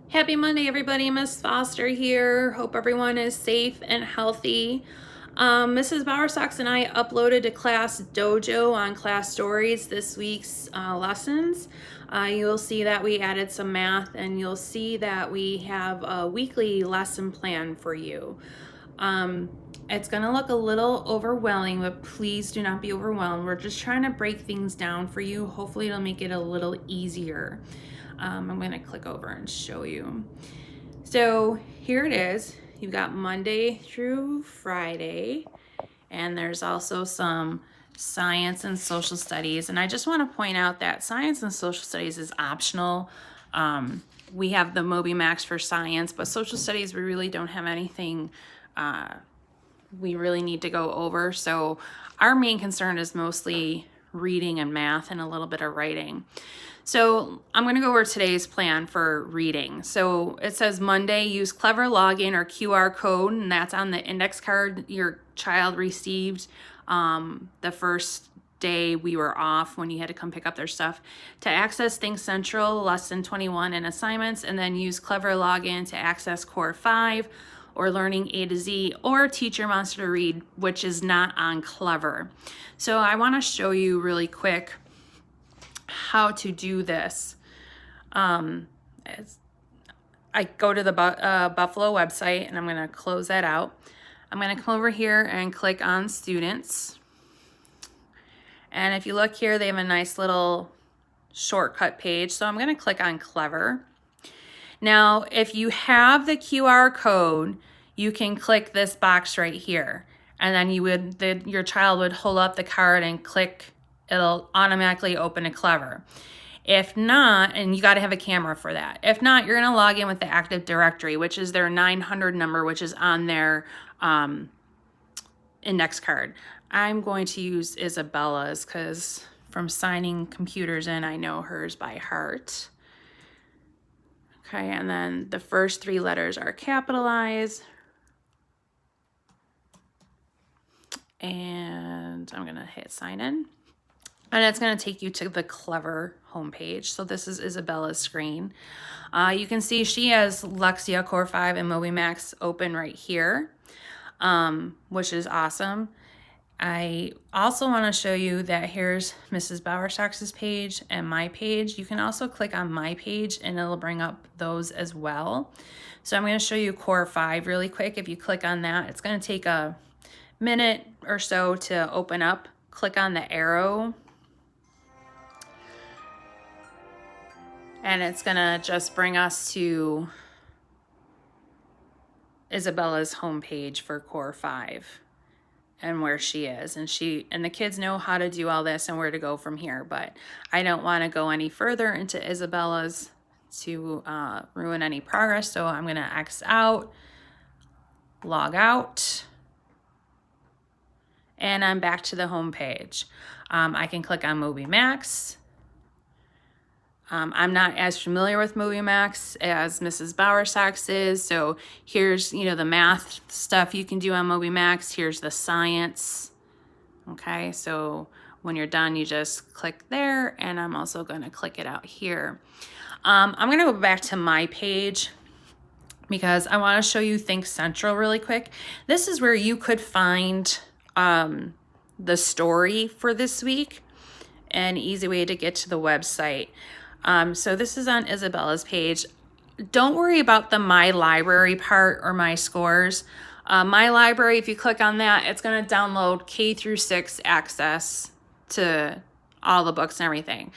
Happy Monday, everybody. Miss Foster here. Hope everyone is safe and healthy. Mrs. Bowersox and I uploaded to Class Dojo on Class Stories this week's lessons. You'll see that we added some math, and you'll see that we have a weekly lesson plan for you. It's going to look a little overwhelming, but please do not be overwhelmed. We're just trying to break things down for you. Hopefully it'll make it a little easier. I'm going to click over and show you. So here it is. You've got Monday through Friday, and there's also some science and social studies. And I just want to point out that science and social studies is optional. We have the Moby Max for science, but social studies, we really don't have anything we really need to go over. So our main concern is mostly reading and math and a little bit of writing. So I'm going to go over today's plan for reading. So it says Monday, use Clever Login or QR code, and that's on the index card your child received the first day we were off when you had to come pick up their stuff to access Think Central, Lesson 21 and assignments, and then use Clever Login to access Core 5 or Learning A to Z or Teach Your Monster to Read, which is not on Clever. So I want to show you really quick how to do this. I go to the Buffalo website, and I'm going to close that out. I'm going to come over here and click on Students. And if you look here, they have a nice little shortcut page. So I'm going to click on Clever. Now, if you have the QR code, you can click this box right here. And then your child would hold up the card and click. It'll automatically open to Clever. If not, and you got to have a camera for that. If not, you're going to log in with the Active Directory, which is their 900 number, which is on their index card. I'm going to use Isabella's because from signing computers in, I know hers by heart. Okay, and then the first 3 letters are capitalized. And I'm going to hit sign in. And it's going to take you to the Clever homepage. So this is Isabella's screen. You can see she has Lexia Core 5 and Moby Max open right here, which is awesome. I also want to show you that here's Mrs. Bowersox's page and my page. You can also click on my page and it'll bring up those as well. So I'm going to show you Core 5 really quick. If you click on that, it's going to take a minute or so to open up. Click on the arrow. And it's gonna just bring us to Isabella's homepage for Core 5 and where she is. And the kids know how to do all this and where to go from here. But I don't want to go any further into Isabella's to ruin any progress. So I'm gonna X out, log out, and I'm back to the homepage. I can click on Moby Max. I'm not as familiar with Moby Max as Mrs. Bowersox is. So here's, the math stuff you can do on Moby Max. Here's the science. Okay, so when you're done, you just click there, and I'm also going to click it out here. I'm going to go back to my page because I want to show you Think Central really quick. This is where you could find the story for this week, an easy way to get to the website. So this is on Isabella's page. Don't worry about the My Library part or My Scores. My Library, if you click on that, it's going to download K through 6 access to all the books and everything.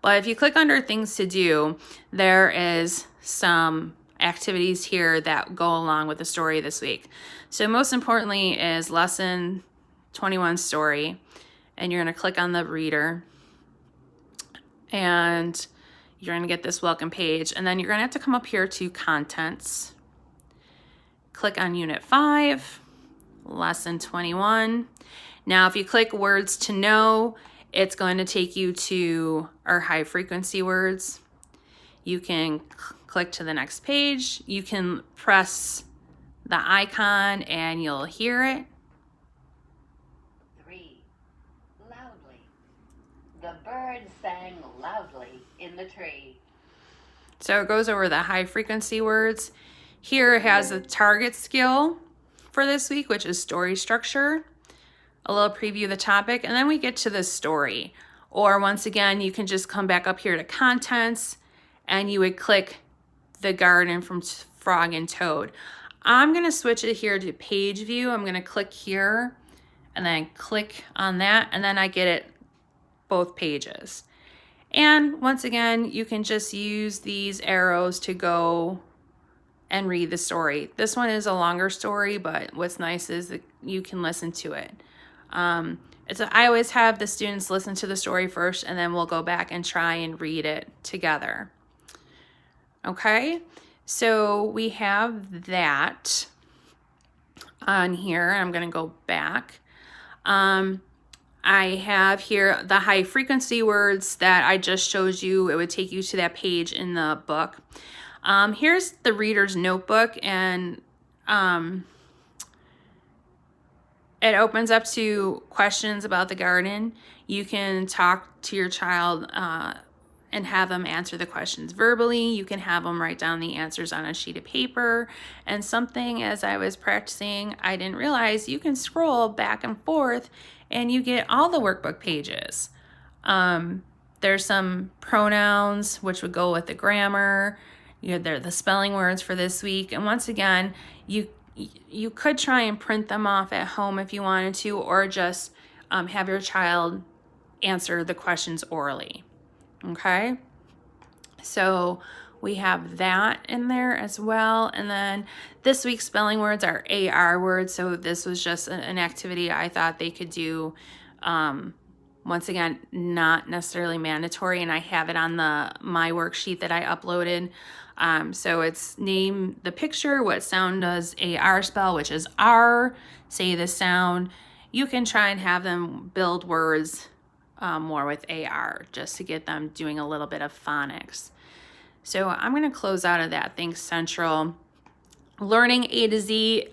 But if you click under Things to Do, there is some activities here that go along with the story this week. So most importantly is Lesson 21 story, and you're going to click on the reader, and you're going to get this welcome page, and then you're going to have to come up here to Contents. Click on Unit 5, Lesson 21. Now, if you click Words to Know, it's going to take you to our high frequency words. You can click to the next page. You can press the icon and you'll hear it. 3. Loudly. The bird sang loudly in the tree. So it goes over the high frequency words. Here it has the target skill for this week, which is story structure, a little preview of the topic, and then we get to the story. Or once again, you can just come back up here to contents and you would click the garden from Frog and Toad. I'm gonna switch it here to page view. I'm gonna click here and then click on that, and then I get it both pages. And once again, you can just use these arrows to go and read the story. This one is a longer story, but what's nice is that you can listen to it. I always have the students listen to the story first, and then we'll go back and try and read it together. Okay, so we have that on here. I'm going to go back. I have here the high frequency words that I just showed you. It would take you to that page in the book. Here's the reader's notebook, and it opens up to questions about the garden. You can talk to your child and have them answer the questions verbally. You can have them write down the answers on a sheet of paper. And something, as I was practicing, I didn't realize you can scroll back and forth and you get all the workbook pages. There's some pronouns, which would go with the grammar. They're the spelling words for this week. And once again, you could try and print them off at home if you wanted to, or just have your child answer the questions orally. Okay, so we have that in there as well. And then this week's spelling words are AR words. So this was just an activity I thought they could do. Once again, not necessarily mandatory, and I have it on my worksheet that I uploaded. So it's name the picture, what sound does AR spell, which is R, say the sound. You can try and have them build words more with AR just to get them doing a little bit of phonics. So I'm going to close out of that. Think Central. Learning A to Z,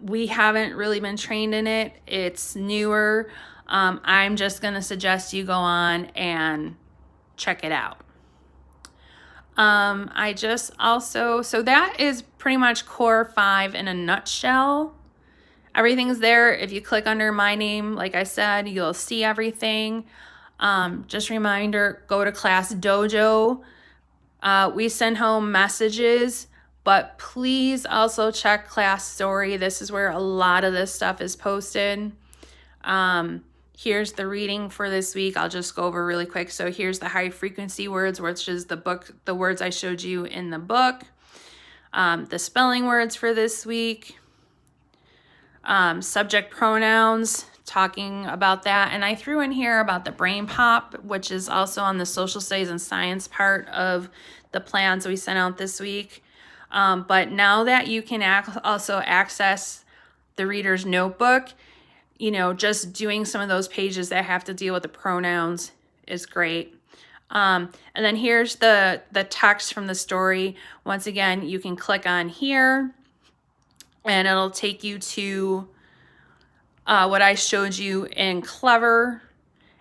we haven't really been trained in it. It's newer. I'm just going to suggest you go on and check it out. So that is pretty much Core 5 in a nutshell. Everything's there. If you click under my name, like I said, you'll see everything. Just a reminder, go to Class Dojo. We send home messages, but please also check Class Story. This is where a lot of this stuff is posted. Here's the reading for this week. I'll just go over really quick. So here's the high frequency words, which is the words I showed you in the book. The spelling words for this week. Subject pronouns, talking about that. And I threw in here about the brain pop, which is also on the social studies and science part of the plans we sent out this week. But now that you can also access the reader's notebook, just doing some of those pages that have to deal with the pronouns is great. And then here's the text from the story. Once again, you can click on here and it'll take you to what I showed you in Clever,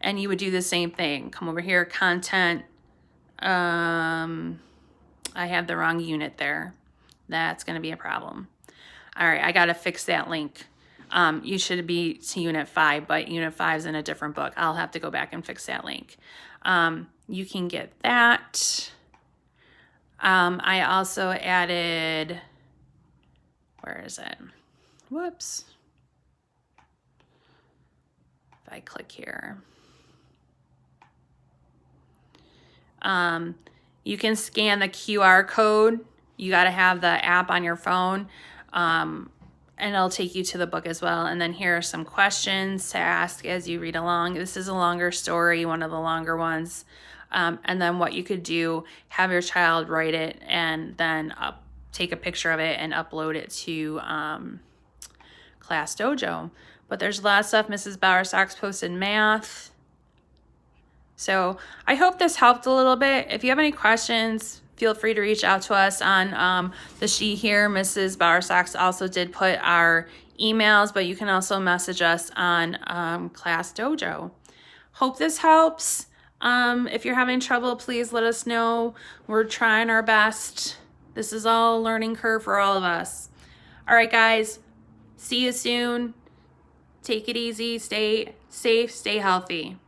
and you would do the same thing. Come over here, content. I have the wrong unit there. That's going to be a problem. All right, I got to fix that link. You should be to Unit 5, but Unit 5 is in a different book. I'll have to go back and fix that link. You can get that. I also added, where is it? Whoops. If I click here. You can scan the QR code. You got to have the app on your phone. And it'll take you to the book as well. And then here are some questions to ask as you read along. This is a longer story, one of the longer ones. And then what you could do, have your child write it and then take a picture of it and upload it to Class Dojo. But there's a lot of stuff. Mrs. Bowersox posted math. So I hope this helped a little bit. If you have any questions, feel free to reach out to us on the sheet here. Mrs. Bowersox also did put our emails, but you can also message us on Class Dojo. Hope this helps. If you're having trouble, please let us know. We're trying our best. This is all a learning curve for all of us. All right, guys, see you soon. Take it easy, stay safe, stay healthy.